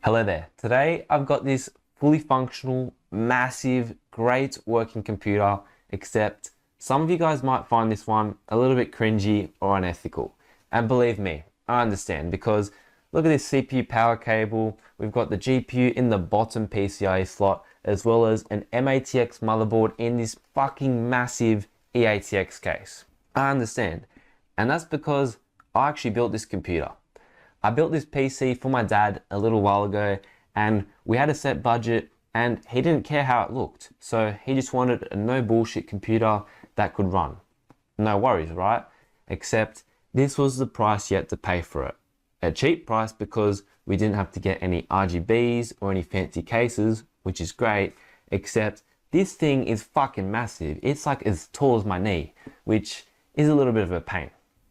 Hello there. Today I've got this fully functional, massive, great working computer, except some of you guys might find this one a little bit cringy or unethical. And believe me, I understand, because look at this CPU power cable. We've got the GPU in the bottom PCIe slot, as well as an M-ATX motherboard in this fucking massive eATX case. I understand. And that's because I actually built this computer. I built this PC for my dad a little while ago, and we had a set budget and he didn't care how it looked. So he just wanted a no bullshit computer that could run. No worries, right? Except this was the price you had to pay for it. A cheap price because we didn't have to get any RGBs or any fancy cases, which is great, except this thing is fucking massive. It's like as tall as my knee, which is a little bit of a pain.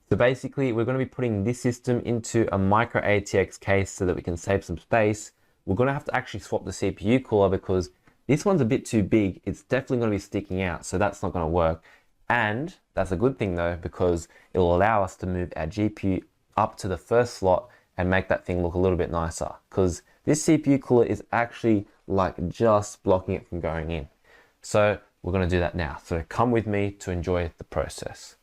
So basically, we're going to be putting this system into a micro ATX case so that we can save some space. We're going to have to actually swap the CPU cooler because this one's a bit too big. It's definitely going to be sticking out, so that's not going to work. And that's a good thing though, because it will allow us to move our GPU up to the first slot and make that thing look a little bit nicer, because this CPU cooler is actually like just blocking it from going in. So we're going to do that now. So come with me to enjoy the process.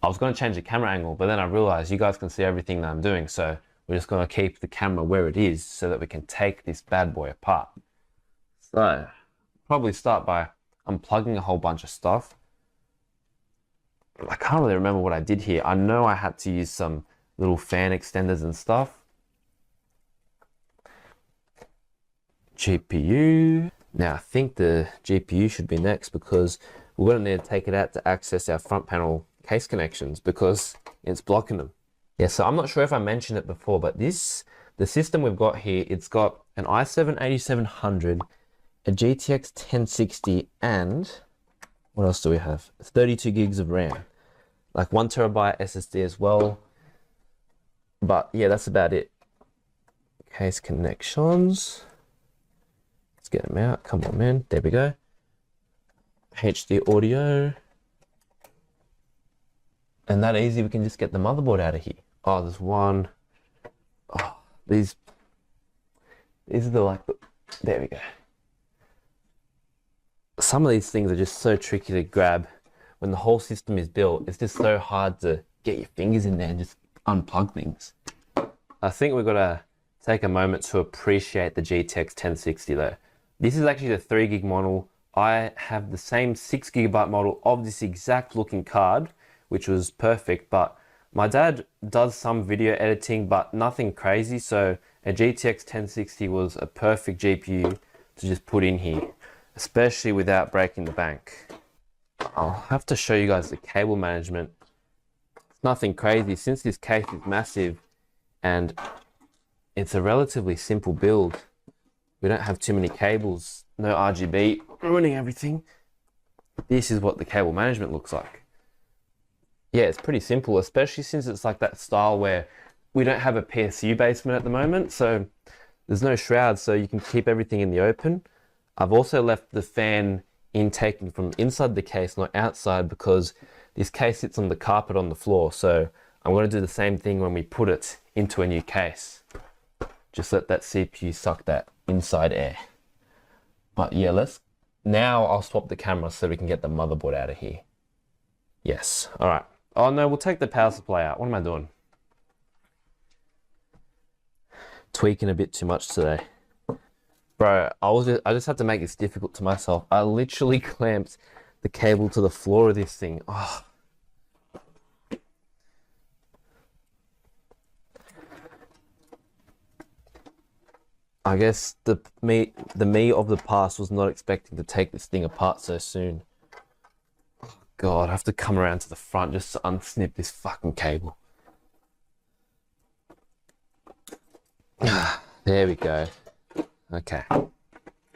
I was going to change the camera angle, but then I realized you guys can see everything that I'm doing. So we're just going to keep the camera where it is so that we can take this bad boy apart. So probably start by unplugging a whole bunch of stuff. I can't really remember what I did here. I know I had to use some little fan extenders and stuff. GPU. Now I think the GPU should be next because we're going to need to take it out to access our front panel case connections because it's blocking them. Yeah, so I'm not sure if I mentioned it before, but the system we've got here, it's got an i7-8700, a GTX 1060, and what else do we have? 32 gigs of RAM, like 1 terabyte SSD as well. But yeah, that's about it. Case connections. Let's get them out. Come on, man. There we go. HD audio. And that easy, we can just get the motherboard out of here. Oh, there's one. Oh, these are there we go. Some of these things are just so tricky to grab. When the whole system is built, it's just so hard to get your fingers in there and just unplug things. I think we've got to take a moment to appreciate the GTX 1060 though. This is actually the 3 gig model. I have the same 6 gigabyte model of this exact looking card, which was perfect, but my dad does some video editing, but nothing crazy. So a GTX 1060 was a perfect GPU to just put in here, especially without breaking the bank. I'll have to show you guys the cable management. It's nothing crazy since this case is massive and it's a relatively simple build. We don't have too many cables, no RGB, ruining everything. This is what the cable management looks like. Yeah, it's pretty simple, especially since it's like that style where we don't have a PSU basement at the moment, so there's no shroud, so you can keep everything in the open. I've also left the fan intaking from inside the case, not outside, because this case sits on the carpet on the floor, so I'm going to do the same thing when we put it into a new case. Just let that CPU suck that inside air. But yeah, now I'll swap the camera so we can get the motherboard out of here. Yes, all right. Oh no, we'll take the power supply out. What am I doing? Tweaking a bit too much today. Bro, I just had to make this difficult to myself. I literally clamped the cable to the floor of this thing. Oh. I guess the me of the past was not expecting to take this thing apart so soon. God, I have to come around to the front just to unsnip this fucking cable. There we go. Okay. All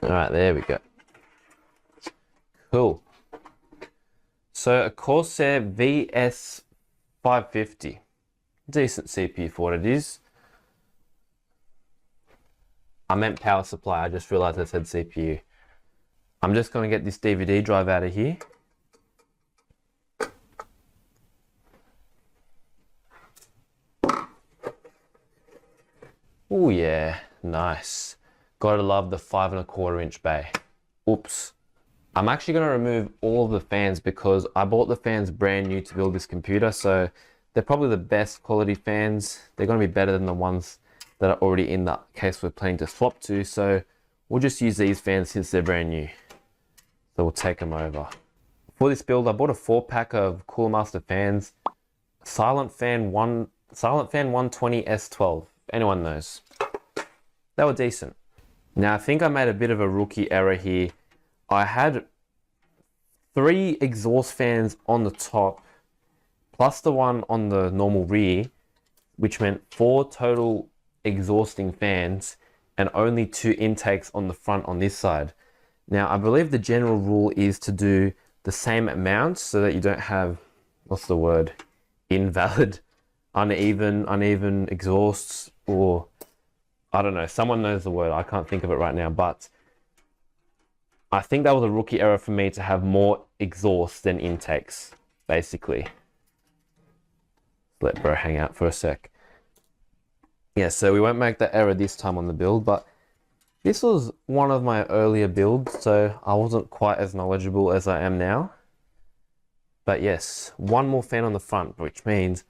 right, there we go. Cool. So a Corsair VS 550. Decent CPU for what it is. I meant power supply. I just realized I said CPU. I'm just going to get this DVD drive out of here. Oh yeah, Nice. Gotta love the 5¼ inch bay. Oops. I'm actually gonna remove all of the fans because I bought the fans brand new to build this computer, so they're probably the best quality fans. They're gonna be better than the ones that are already in the case we're planning to swap to, so we'll just use these fans since they're brand new. So we'll take them over. For this build, I bought a 4-pack of Cooler Master fans. Silent Fan 120 S12, if anyone knows. They were decent. Now I think I made a bit of a rookie error here. I had 3 exhaust fans on the top, plus the one on the normal rear, which meant 4 total exhausting fans and only 2 intakes on the front on this side. Now I believe the general rule is to do the same amount so that you don't have, what's the word, invalid, uneven exhausts, or I don't know, someone knows the word, I can't think of it right now, but I think that was a rookie error for me to have more exhaust than intakes, basically. Let bro hang out for a sec. Yeah, so we won't make that error this time on the build, but this was one of my earlier builds, so I wasn't quite as knowledgeable as I am now. But yes, 1 more fan on the front, which means,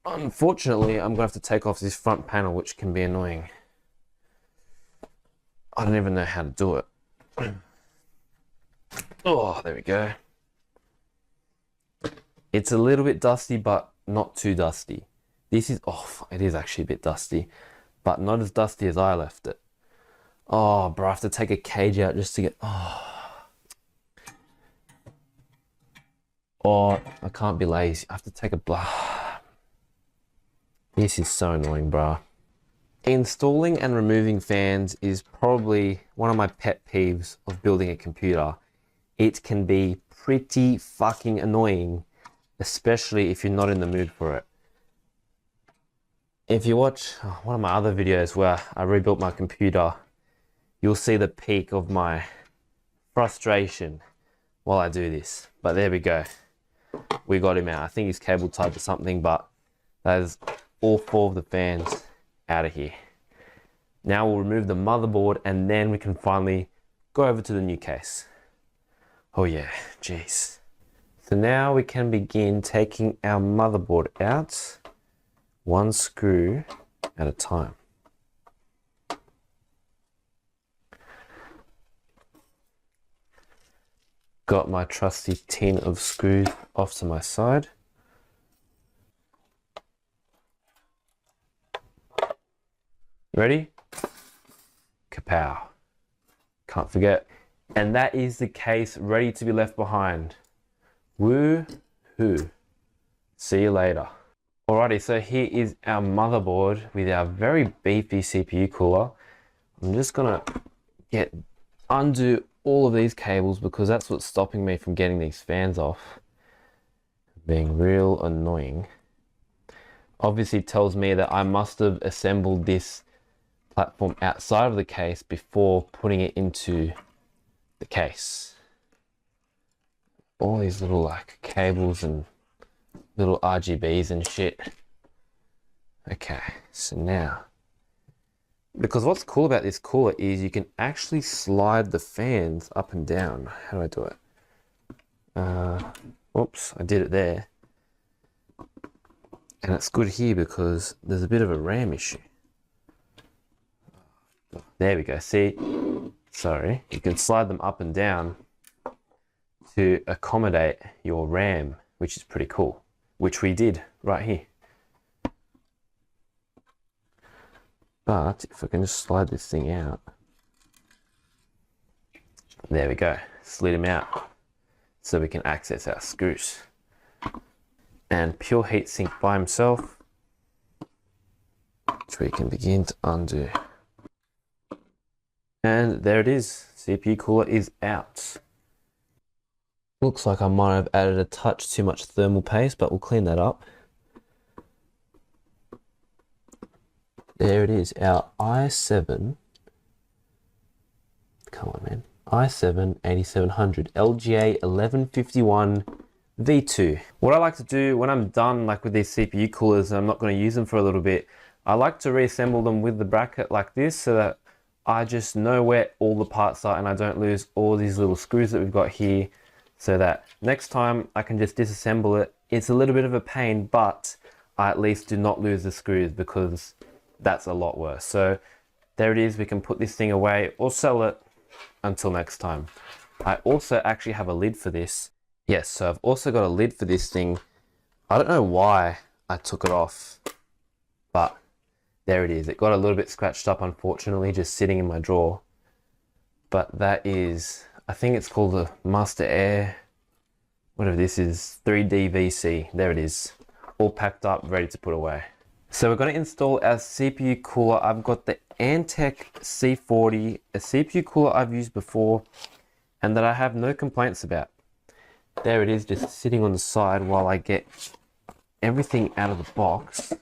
unfortunately, I'm going to have to take off this front panel, which can be annoying. I don't even know how to do it. Oh, there we go. It's a little bit dusty, but not too dusty. This is, oh, it is actually a bit dusty, but not as dusty as I left it. Oh, bro, I have to take a cage out just to get, oh, I can't be lazy. I have to take a, this is so annoying, bro. Installing and removing fans is probably one of my pet peeves of building a computer. It can be pretty fucking annoying, especially if you're not in the mood for it. If you watch one of my other videos where I rebuilt my computer, you'll see the peak of my frustration while I do this. But there we go. We got him out. I think he's cable tied to something, but that is all 4 of the fans out of here. Now we'll remove the motherboard and then we can finally go over to the new case. Oh yeah, jeez. So now we can begin taking our motherboard out, 1 screw at a time. Got my trusty tin of screws off to my side. Ready? Kapow. Can't forget. And that is the case ready to be left behind. Woo-hoo. See you later. Alrighty, so here is our motherboard with our very beefy CPU cooler. I'm just gonna undo all of these cables because that's what's stopping me from getting these fans off. Being real annoying. Obviously tells me that I must have assembled this platform outside of the case before putting it into the case. All these little like cables and little RGBs and shit. Okay, so now, because what's cool about this cooler is you can actually slide the fans up and down. How do I do it? Oops, I did it there. And it's good here because there's a bit of a RAM issue. There we go, see? Sorry, you can slide them up and down to accommodate your RAM, which is pretty cool. Which we did right here. But if I can just slide this thing out. There we go, slid him out. So we can access our screws. And pure heatsink by himself, which we can begin to undo. And there it is, CPU cooler is out. Looks like I might have added a touch too much thermal paste, but we'll clean that up. There it is, our i7, come on man, i7 8700 LGA 1151 V2. What I like to do when I'm done like with these CPU coolers and I'm not going to use them for a little bit, I like to reassemble them with the bracket like this so that I just know where all the parts are and I don't lose all these little screws that we've got here, so that next time I can just disassemble it. It's a little bit of a pain, but I at least do not lose the screws, because that's a lot worse. So there it is. We can put this thing away or sell it until next time. I also actually have a lid for this. Yes, so I've also got a lid for this thing. I don't know why I took it off, but there it is. It got a little bit scratched up, unfortunately, just sitting in my drawer. But that is, I think it's called the Master Air, whatever this is, 3D VC. There it is, all packed up, ready to put away. So we're going to install our CPU cooler. I've got the Antec C40, a CPU cooler I've used before and that I have no complaints about. There it is, just sitting on the side while I get everything out of the box.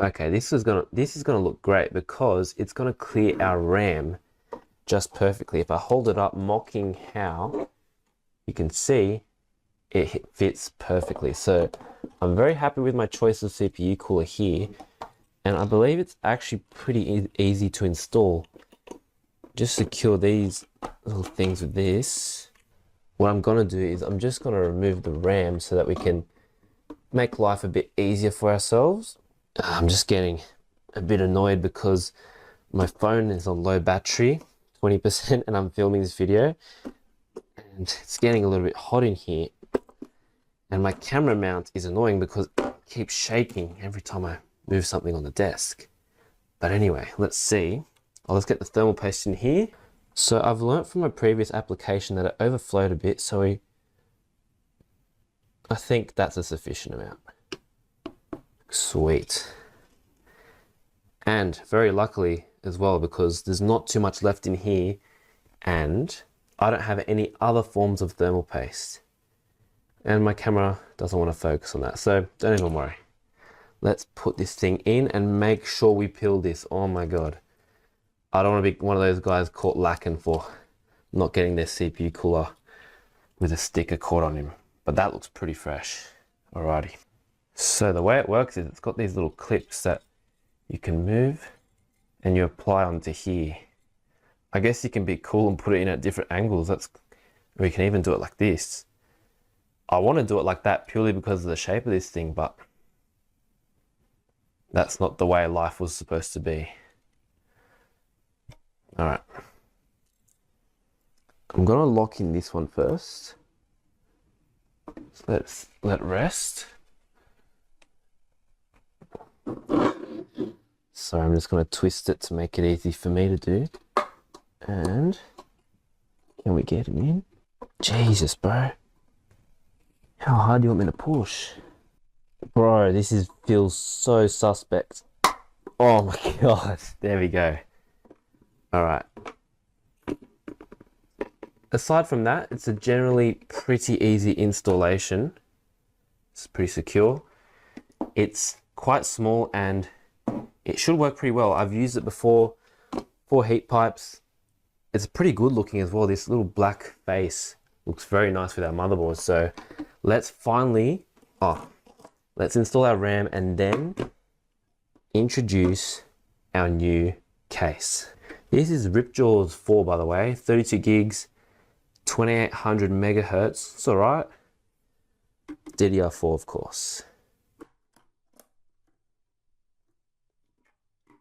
Okay, this is gonna look great because it's gonna clear our RAM just perfectly. If I hold it up, mocking how, you can see it fits perfectly. So I'm very happy with my choice of CPU cooler here, and I believe it's actually pretty easy to install. Just secure these little things with this. What I'm gonna do is I'm just gonna remove the RAM so that we can make life a bit easier for ourselves. I'm just getting a bit annoyed because my phone is on low battery, 20%, and I'm filming this video, and it's getting a little bit hot in here. And my camera mount is annoying because it keeps shaking every time I move something on the desk. But anyway, let's see. Let's get the thermal paste in here. So I've learnt from my previous application that it overflowed a bit, so I think that's a sufficient amount. Sweet. And very luckily as well, because there's not too much left in here and I don't have any other forms of thermal paste. And my camera doesn't want to focus on that, so don't even worry. Let's put this thing in and make sure we peel this. Oh my God. I don't want to be one of those guys caught lacking for not getting their CPU cooler with a sticker caught on him. But that looks pretty fresh. Alrighty. So the way it works is it's got these little clips that you can move and you apply onto here. I guess you can be cool and put it in at different angles. Or you can even do it like this. I want to do it like that purely because of the shape of this thing, but that's not the way life was supposed to be. All right. I'm gonna lock in this one first. So let's let rest. So I'm just gonna twist it to make it easy for me to do. And can we get him in? Jesus, bro. How hard do you want me to push? Bro, this feels so suspect. Oh my God, there we go. All right. Aside from that, it's a generally pretty easy installation. It's pretty secure. It's quite small and it should work pretty well. I've used it before for heat pipes. It's pretty good looking as well. This little black face looks very nice with our motherboard. So let's let's install our RAM and then introduce our new case. This is Ripjaws 4, by the way, 32 gigs, 2800 megahertz. It's all right. DDR4, of course.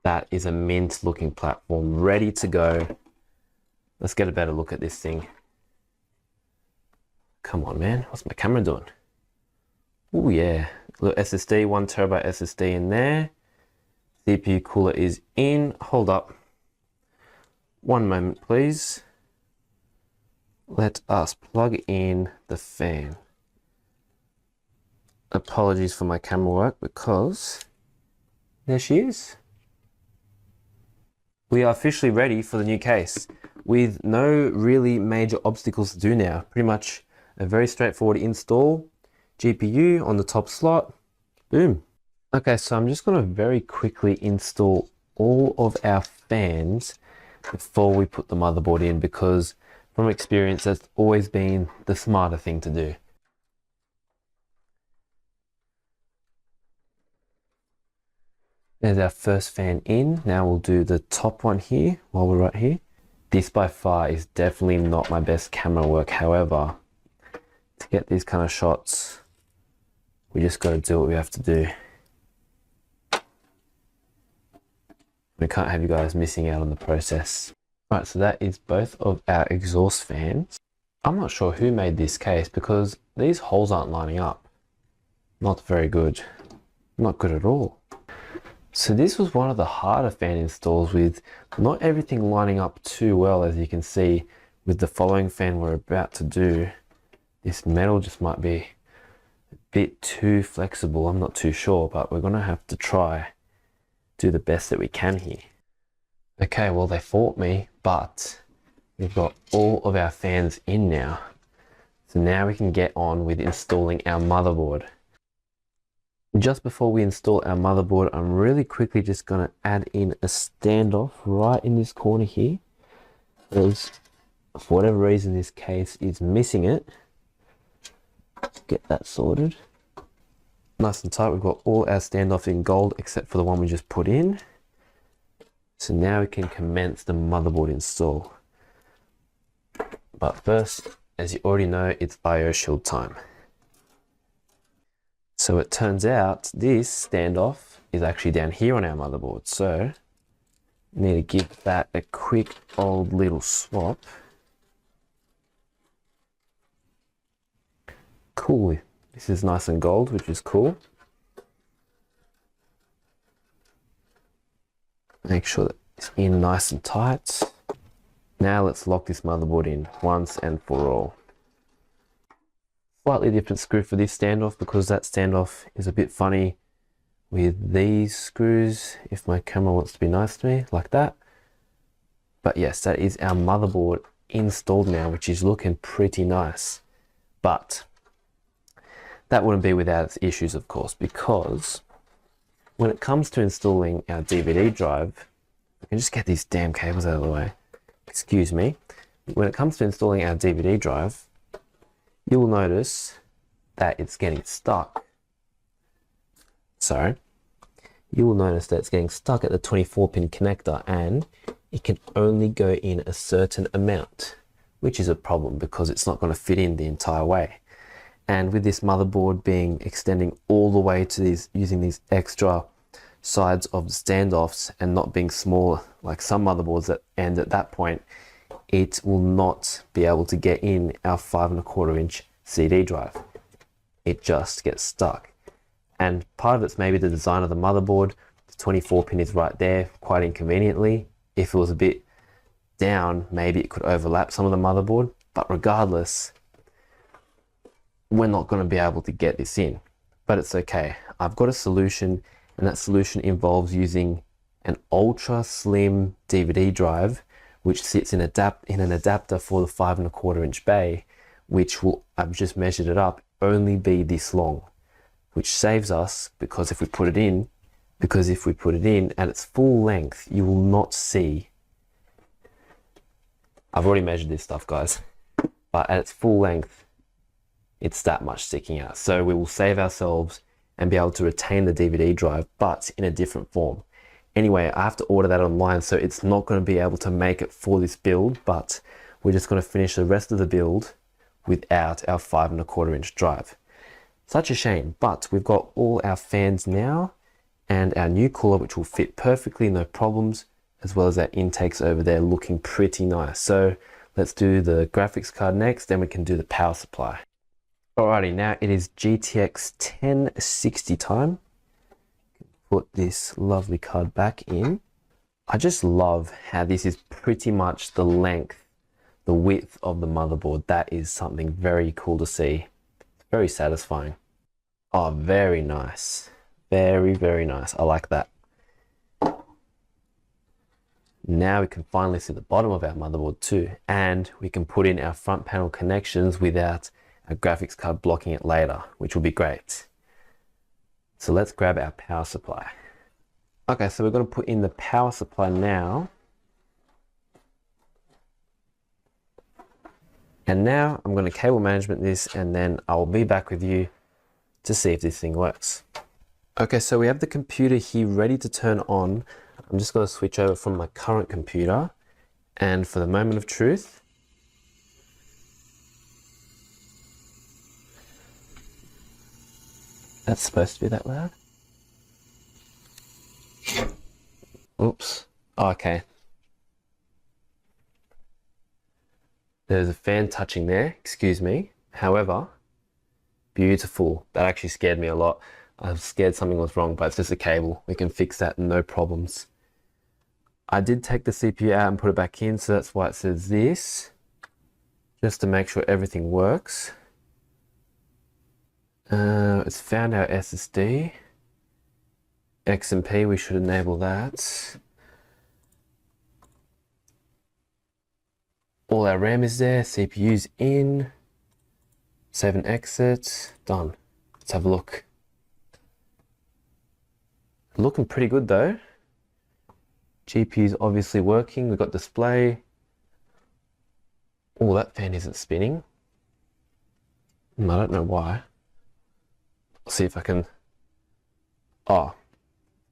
That is a mint looking platform, ready to go. Let's get a better look at this thing. Come on, man. What's my camera doing? Oh yeah, little SSD, 1 terabyte SSD in there. CPU cooler is in. Hold up. One moment, please. Let us plug in the fan. Apologies for my camera work because there she is. We are officially ready for the new case with no really major obstacles to do now. Pretty much a very straightforward install. GPU on the top slot. Boom. Okay, so I'm just going to very quickly install all of our fans before we put the motherboard in, because from experience that's always been the smarter thing to do. There's our first fan in. Now we'll do the top one here while we're right here. This by far is definitely not my best camera work. However, to get these kind of shots, we just got to do what we have to do. We can't have you guys missing out on the process. Right, so that is both of our exhaust fans. I'm not sure who made this case because these holes aren't lining up. Not very good. Not good at all. So this was one of the harder fan installs with not everything lining up too well, as you can see with the following fan we're about to do. This metal just might be a bit too flexible. I'm not too sure, but we're gonna have to try do the best that we can here. Okay, well they fought me, but we've got all of our fans in now. So now we can get on with installing our motherboard. Just before we install our motherboard, I'm really quickly just going to add in a standoff right in this corner here. Because for whatever reason this case is missing it. Let's get that sorted. Nice and tight. We've got all our standoffs in gold except for the one we just put in. So now we can commence the motherboard install. But first, as you already know, it's IO shield time. So it turns out this standoff is actually down here on our motherboard. So I need to give that a quick old little swap. Cool. This is nice and gold, which is cool. Make sure that it's in nice and tight. Now let's lock this motherboard in once and for all. Slightly different screw for this standoff because that standoff is a bit funny with these screws, if my camera wants to be nice to me, like that. But yes, that is our motherboard installed now, which is looking pretty nice. But that wouldn't be without its issues, of course, because when it comes to installing our DVD drive, I can just get these damn cables out of the way. Excuse me. When it comes to installing our DVD drive, you will notice that it's getting stuck. So you will notice that it's getting stuck at the 24-pin connector and it can only go in a certain amount, which is a problem because it's not going to fit in the entire way. And with this motherboard being extending all the way to these, using these extra sides of the standoffs and not being small like some motherboards that end at that point, it will not be able to get in our 5¼ inch CD drive. It just gets stuck. And part of it's maybe the design of the motherboard. The 24-pin is right there quite inconveniently. If it was a bit down, maybe it could overlap some of the motherboard, but regardless, we're not going to be able to get this in. But it's okay. I've got a solution, and that solution involves using an ultra slim DVD drive which sits in an adapter for the 5¼ inch bay, which will, I've just measured it up, only be this long, which saves us because if we put it in at its full length, you will not see. I've already measured this stuff, guys, but at its full length, it's that much sticking out. So we will save ourselves and be able to retain the DVD drive, but in a different form. Anyway, I have to order that online, so it's not going to be able to make it for this build, but we're just going to finish the rest of the build without our 5¼ inch drive. Such a shame, but we've got all our fans now and our new cooler, which will fit perfectly, no problems, as well as our intakes over there looking pretty nice. So let's do the graphics card next, then we can do the power supply. Alrighty, now it is GTX 1060 time. Put this lovely card back in. I just love how this is pretty much the length, the width of the motherboard. That is something very cool to see. It's very satisfying. Oh, very nice. Very, very nice. I like that. Now we can finally see the bottom of our motherboard too, and we can put in our front panel connections without a graphics card blocking it later, which will be great. So let's grab our power supply. Okay, so we're going to put in the power supply now. And now I'm going to cable management this, and then I'll be back with you to see if this thing works. Okay, so we have the computer here ready to turn on. I'm just going to switch over from my current computer, and for the moment of truth, that's supposed to be that loud. Oops. Okay. There's a fan touching there, excuse me. However, beautiful. That actually scared me a lot. I was scared something was wrong, but it's just a cable. We can fix that, no problems. I did take the CPU out and put it back in, so that's why it says this, just to make sure everything works. It's found our SSD. XMP, we should enable that. All our RAM is there, CPU's in. Save and exit, done. Let's have a look. Looking pretty good though. GPU's obviously working, we've got display. Oh, that fan isn't spinning. I don't know why. I'll see if I can, oh,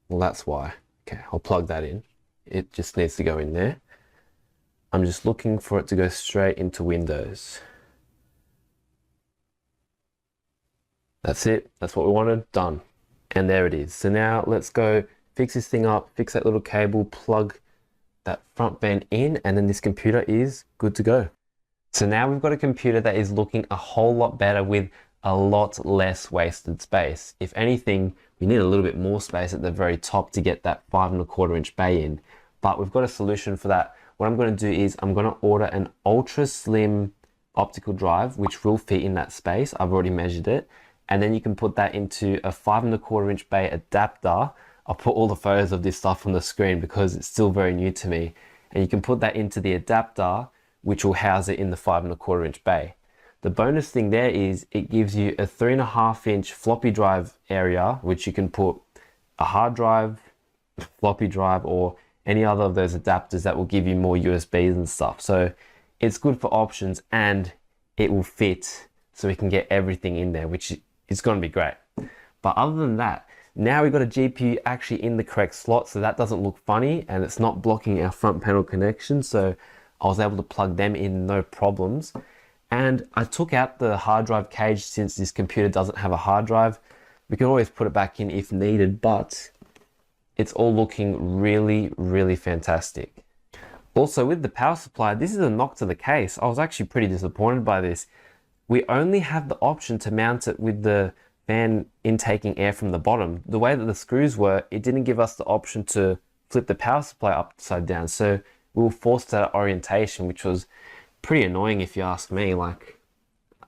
well that's why. Okay, I'll plug that in. It just needs to go in there. I'm just looking for it to go straight into Windows. That's it, that's what we wanted, done. And there it is. So now let's go fix this thing up, fix that little cable, plug that front fan in, and then this computer is good to go. So now we've got a computer that is looking a whole lot better with a lot less wasted space. If anything, we need a little bit more space at the very top to get that 5¼ inch bay in, but we've got a solution for that. What I'm going to do is I'm going to order an ultra slim optical drive, which will fit in that space. I've already measured it. And then you can put that into a 5¼ inch bay adapter. I'll put all the photos of this stuff on the screen because it's still very new to me. And you can put that into the adapter, which will house it in the 5¼ inch bay. The bonus thing there is it gives you a 3.5 inch floppy drive area, which you can put a hard drive, floppy drive, or any other of those adapters that will give you more USBs and stuff. So it's good for options and it will fit so we can get everything in there, which is going to be great. But other than that, now we've got a GPU actually in the correct slot, so that doesn't look funny and it's not blocking our front panel connection. So I was able to plug them in, no problems. And I took out the hard drive cage since this computer doesn't have a hard drive. We can always put it back in if needed, but it's all looking really, really fantastic. Also with the power supply, this is a knock to the case. I was actually pretty disappointed by this. We only have the option to mount it with the fan intaking air from the bottom. The way that the screws were, it didn't give us the option to flip the power supply upside down. So we were forced to that orientation, which was pretty annoying if you ask me. Like,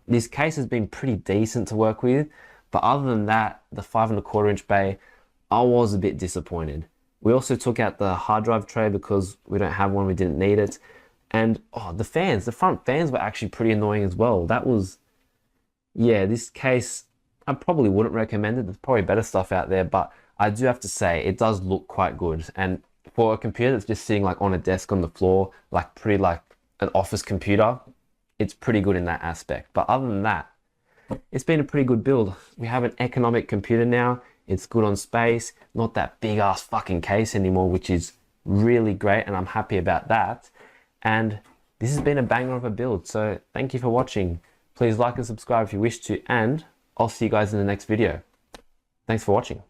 this case has been pretty decent to work with, but other than that, the 5¼ inch bay, I was a bit disappointed. We also took out the hard drive tray because we don't have one, we didn't need it. And oh, the fans, the front fans were actually pretty annoying as well. That was, yeah, this case, I probably wouldn't recommend it. There's probably better stuff out there, but I do have to say it does look quite good. And for a computer that's just sitting like on a desk on the floor, like pretty like an office computer, it's pretty good in that aspect. But other than that, it's been a pretty good build. We have an economic computer now. It's good on space, not that big ass fucking case anymore, which is really great, and I'm happy about that. And this has been a banger of a build, so thank you for watching. Please like and subscribe if you wish to, and I'll see you guys in the next video. Thanks for watching.